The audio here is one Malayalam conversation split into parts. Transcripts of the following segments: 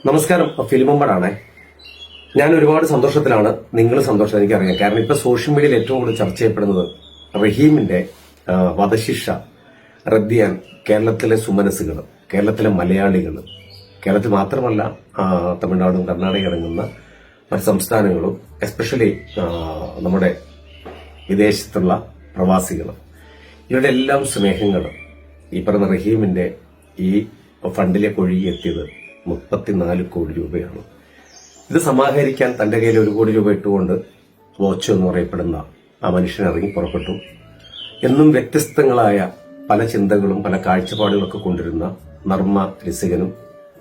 നമസ്കാരം, ഫിലിമമ്പടാണേ. ഞാൻ ഒരുപാട് സന്തോഷത്തിലാണ്. നിങ്ങൾ സന്തോഷം എനിക്കറിയാം. കാരണം ഇപ്പൊ സോഷ്യൽ മീഡിയയിൽ ഏറ്റവും കൂടുതൽ ചർച്ച ചെയ്യപ്പെടുന്നത് റഹീമിന്റെ വധശിക്ഷ റദ്ദ് ചെയ്യാൻ കേരളത്തിലെ സുമനസ്സുകൾ, കേരളത്തിലെ മലയാളികൾ, കേരളത്തിൽ മാത്രമല്ല തമിഴ്നാടും കർണാടക അടങ്ങുന്ന മറ്റ് സംസ്ഥാനങ്ങളും, എസ്പെഷ്യലി നമ്മുടെ വിദേശത്തുള്ള പ്രവാസികൾ, ഇവരുടെ എല്ലാം സ്നേഹങ്ങൾ ഈ പറഞ്ഞ റഹീമിന്റെ ഈ ഫണ്ടിലേക്ക് ഒഴുകിയെത്തിയത് 34 കോടി രൂപയാണ്. ഇത് സമാഹരിക്കാൻ തന്റെ കയ്യിൽ 1 കോടി രൂപ ഇട്ടുകൊണ്ട് ബോച്ചോ എന്ന് പറയപ്പെടുന്ന ആ മനുഷ്യൻ ഇറങ്ങി പുറപ്പെട്ടു. എന്നും വ്യത്യസ്തങ്ങളായ പല ചിന്തകളും പല കാഴ്ചപ്പാടുകളൊക്കെ കൊണ്ടിരുന്ന നർമ്മ രസികനും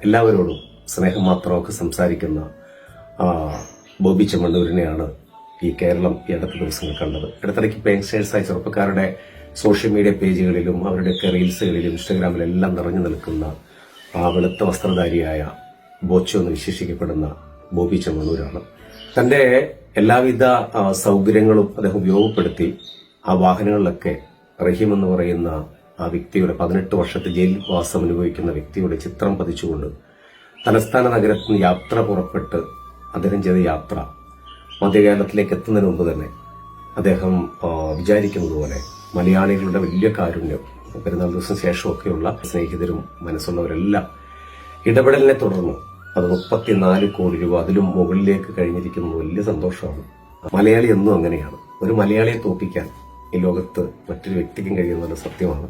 എല്ലാവരോടും സ്നേഹം മാത്രമൊക്കെ സംസാരിക്കുന്ന ബോബി ചെമ്മണ്ണൂരിനെയാണ് ഈ കേരളം ഈ അടുത്ത ദിവസങ്ങൾ കണ്ടത്. ഇടത്തിടയ്ക്ക് യങ്സ്റ്റേഴ്സായ ചെറുപ്പക്കാരുടെ സോഷ്യൽ മീഡിയ പേജുകളിലും അവരുടെയൊക്കെ റീൽസുകളിലും ഇൻസ്റ്റാഗ്രാമിലും എല്ലാം നിറഞ്ഞു നിൽക്കുന്ന ആ വെളുത്ത വസ്ത്രധാരിയായ ബോച്ചോ എന്ന് വിശേഷിക്കപ്പെടുന്ന ബോബി ചെമ്മണ്ണൂരാണ്. തന്റെ എല്ലാവിധ സൗകര്യങ്ങളും അദ്ദേഹം ഉപയോഗപ്പെടുത്തി ആ വാഹനങ്ങളിലൊക്കെ റഹീം എന്ന് പറയുന്ന ആ വ്യക്തിയുടെ 18 വർഷത്തെ ജയിൽ വാസം അനുഭവിക്കുന്ന വ്യക്തിയുടെ ചിത്രം പതിച്ചുകൊണ്ട് തലസ്ഥാന നഗരത്തിൽ നിന്ന് യാത്ര പുറപ്പെട്ട് അദ്ദേഹം ചെയ്ത യാത്ര മധ്യകേരളത്തിലേക്ക് എത്തുന്നതിന് മുമ്പ് തന്നെ അദ്ദേഹം വിചാരിക്കുന്നത് പോലെ മലയാളികളുടെ വലിയ കാരുണ്യം, പെരുന്നാൾ ദിവസം ശേഷമൊക്കെയുള്ള സ്നേഹിതരും മനസ്സുള്ളവരെല്ലാം ഇടപെടലിനെ തുടർന്ന് അത് 34 കോടി രൂപ അതിലും മുകളിലേക്ക് കഴിഞ്ഞിരിക്കുന്നത് വലിയ സന്തോഷമാണ്. മലയാളി എന്നും അങ്ങനെയാണ്. ഒരു മലയാളിയെ തോൽപ്പിക്കാൻ ഈ ലോകത്ത് മറ്റൊരു വ്യക്തിക്കും കഴിയുന്നത് സത്യമാണ്.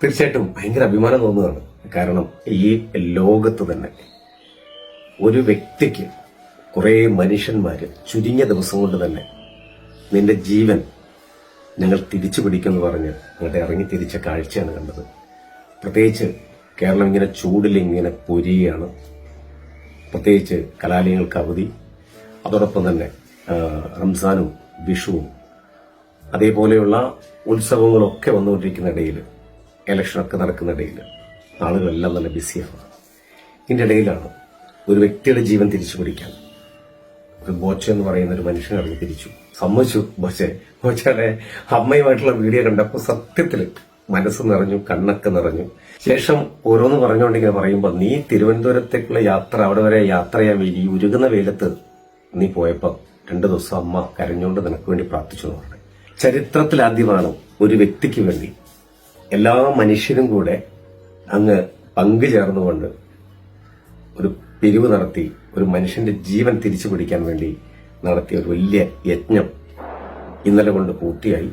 തീർച്ചയായിട്ടും ഭയങ്കര അഭിമാനം തോന്നുകയാണ്. കാരണം ഈ ലോകത്ത് തന്നെ ഒരു വ്യക്തിക്ക് കുറെ മനുഷ്യന്മാര് ചുരുങ്ങിയ ദിവസം കൊണ്ട് തന്നെ നിന്റെ ജീവൻ ഞങ്ങൾ തിരിച്ചു പിടിക്കുമെന്ന് പറഞ്ഞ് അങ്ങോട്ട് ഇറങ്ങി തിരിച്ച കാഴ്ചയാണ് കണ്ടത്. പ്രത്യേകിച്ച് കേരളം ഇങ്ങനെ ചൂടിൽ ഇങ്ങനെ പൊരിയുകയാണ്. പ്രത്യേകിച്ച് കലാലയങ്ങൾക്ക് അവധി, അതോടൊപ്പം തന്നെ റംസാനും വിഷുവും അതേപോലെയുള്ള ഉത്സവങ്ങളൊക്കെ വന്നുകൊണ്ടിരിക്കുന്ന ഇടയിൽ, ഇലക്ഷനൊക്കെ നടക്കുന്ന ഇടയിൽ ആളുകളെല്ലാം നല്ല ബിസിയാണ്. ഇതിന്റെ ഇടയിലാണ് ഒരു വ്യക്തിയുടെ ജീവൻ തിരിച്ചു പിടിക്കാൻ ഒരു ബോച്ചോ എന്ന് പറയുന്ന ഒരു മനുഷ്യൻ ഇറങ്ങി തിരിച്ചു. സമ്മതിച്ചു. ബോച്ചയുടെ അമ്മയുമായിട്ടുള്ള വീഡിയോ കണ്ടപ്പോൾ സത്യത്തിൽ മനസ്സ് നിറഞ്ഞു, കണ്ണൊക്കെ നിറഞ്ഞു. ശേഷം ഓരോന്ന് പറഞ്ഞുകൊണ്ടിങ്ങനെ പറയുമ്പോൾ, നീ തിരുവനന്തപുരത്തേക്കുള്ള യാത്ര, അവിടെ വരെ യാത്ര ചെയ്യാൻ വേണ്ടി ഈ ഉരുകുന്ന വെയിലത്ത് നീ പോയപ്പോൾ 2 ദിവസം അമ്മ കരഞ്ഞുകൊണ്ട് നിനക്ക് വേണ്ടി പ്രാർത്ഥിച്ചു എന്ന് പറഞ്ഞു. ചരിത്രത്തിലാദ്യമാണ് ഒരു വ്യക്തിക്ക് വേണ്ടി എല്ലാ മനുഷ്യരും കൂടെ അങ്ങ് പങ്കുചേർന്നുകൊണ്ട് ഒരു പിരിവ് നടത്തി ഒരു മനുഷ്യന്റെ ജീവൻ തിരിച്ചു പിടിക്കാൻ വേണ്ടി നടത്തിയ ഒരു വലിയ യജ്ഞം ഇന്നലെ കൊണ്ട് പൂർത്തിയായി.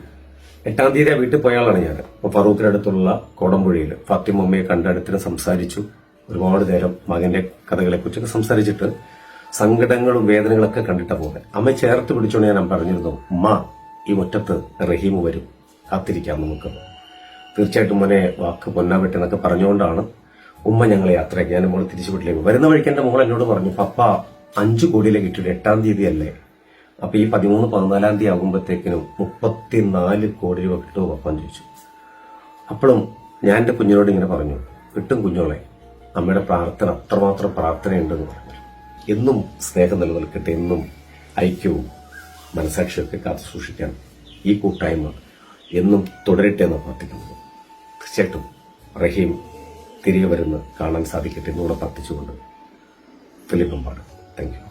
8-ാം തീയതി വീട്ടിൽ പോയാളാണ് ഞാൻ. ഫറൂഖിനടുത്തുള്ള കോടമ്പുഴയിൽ ഫാത്തിമമ്മയെ കണ്ടടുത്തിന് സംസാരിച്ചു. ഒരുപാട് നേരം മകന്റെ കഥകളെ കുറിച്ചൊക്കെ സംസാരിച്ചിട്ട് സങ്കടങ്ങളും വേദനകളൊക്കെ കണ്ടിട്ട പോലെ അമ്മ ചേർത്ത് പിടിച്ചുകൊണ്ട് ഞാൻ പറഞ്ഞിരുന്നു, ഉമ്മ ഈ മുറ്റത്ത് റഹീം വരും, കാത്തിരിക്കാം നമുക്ക്. തീർച്ചയായിട്ടും മോനെ വാക്ക് പൊന്നാവട്ടെ പറഞ്ഞുകൊണ്ടാണ് ഉമ്മ ഞങ്ങളെ യാത്രയാക്കി. ഞാൻ മോളെ തിരിച്ചു വീട്ടിലേക്ക് വരുന്ന വഴിക്ക് എന്റെ മോൾ എന്നോട് പറഞ്ഞു, പപ്പ 5 കോടിയിലേക്ക് ഇട്ടിട്ട് 8-ാം തീയതി അല്ലേ, അപ്പൊ ഈ 13-14-ാം തീയതി ആകുമ്പോഴത്തേക്കിനും 34 കോടി രൂപ കിട്ടുമോ പപ്പാന്ന് ചോദിച്ചു. അപ്പോഴും ഞാൻ എന്റെ കുഞ്ഞിനോട് ഇങ്ങനെ പറഞ്ഞു, കിട്ടും കുഞ്ഞോളെ, അമ്മയുടെ പ്രാർത്ഥന അത്രമാത്രം പ്രാർത്ഥനയുണ്ടെന്ന് പറഞ്ഞു. എന്നും സ്നേഹം നിലനിൽക്കട്ടെ, എന്നും ഐക്യവും മനസാക്ഷിയൊക്കെ കാത്തു സൂക്ഷിക്കാൻ ഈ കൂട്ടായ്മ എന്നും തുടരട്ടെ എന്ന് പ്രാർത്ഥിക്കുന്നത്. തീർച്ചയായിട്ടും റഹീം തിരികെ വരുന്ന കാണാൻ സാധിക്കട്ടെ എന്നൂടെ പ്രാർത്ഥിച്ചുകൊണ്ട് ഫിലിമമ്പാട്. Thank you.